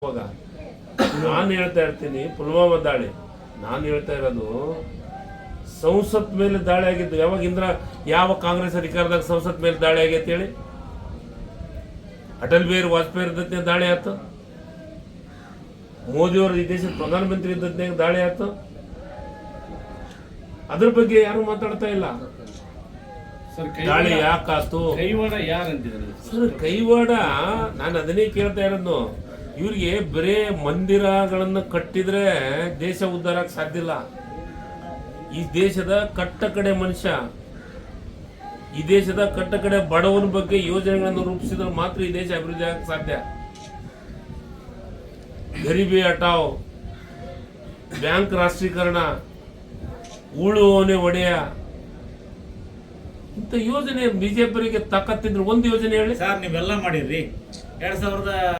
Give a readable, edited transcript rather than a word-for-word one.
ಇವಾಗ ನಾನು ಹೇಳ್ತಾ ಇರ್ತೀನಿ ಪುಲ್ವಾಮಾ ದಾಳಿ, ನಾನು ಹೇಳ್ತಾ ಇರೋದು ಸಂಸತ್ ಮೇಲೆ ದಾಳಿ ಆಗಿದ್ದು ಯಾವಾಗಿಂದ್ರ ಯಾವ ಕಾಂಗ್ರೆಸ್ ಅಧಿಕಾರದಾಗ ಸಂಸತ್ ಮೇಲೆ ದಾಳಿ ಆಗೈತೆ ಹೇಳಿ? ಅಟಲ್ ಬಿಹಾರಿ ವಾಜಪೇಯಿ ಇದ್ದದ್ದೇ ದಾಳಿ ಆಯ್ತು, ಮೋದಿಯವರು ಈ ದೇಶದ ಪ್ರಧಾನಮಂತ್ರಿ ಇದ್ದದ್ದೇ ದಾಳಿ ಆಯ್ತು. ಅದ್ರ ಬಗ್ಗೆ ಯಾರು ಮಾತಾಡ್ತಾ ಇಲ್ಲ. ದಾಳಿ ಯಾಕಾತು ಸರ್? ಕೈವಾಡ ನಾನು ಅದನ್ನೇ ಕೇಳ್ತಾ ಇರೋದು. ಇವ್ರಿಗೆ ಬರೇ ಮಂದಿರಗಳನ್ನು ಕಟ್ಟಿದ್ರೆ ದೇಶ ಉದ್ಧಾರಕ್ಕೆ ಸಾಧ್ಯ ಇಲ್ಲ. ಈ ದೇಶದ ಕಟ್ಟ ಕಡೆ ಮನುಷ್ಯ, ಈ ದೇಶದ ಕಟ್ಟ ಕಡೆ ಬಡವನ ಬಗ್ಗೆ ಯೋಜನೆಗಳನ್ನು ರೂಪಿಸಿದ್ರೆ ಮಾತ್ರ ಈ ದೇಶ ಅಭಿವೃದ್ಧಿ ಆಗಕ್ಕೆ ಸಾಧ್ಯ. ಗರೀಬಿ ಹಟಾವ್, ಬ್ಯಾಂಕ್ ರಾಷ್ಟ್ರೀಕರಣ, ಉಳುವವನೇ ಒಡೆಯ, ಇಂಥ ಯೋಜನೆ ಬಿಜೆಪಿಯವರಿಗೆ ತಾಕತ್ತಿದ್ರು ಒಂದು ಯೋಜನೆ ಹೇಳಿ ಸರ್. ನೀವೆಲ್ಲ ಮಾಡಿರ್ರಿ 2000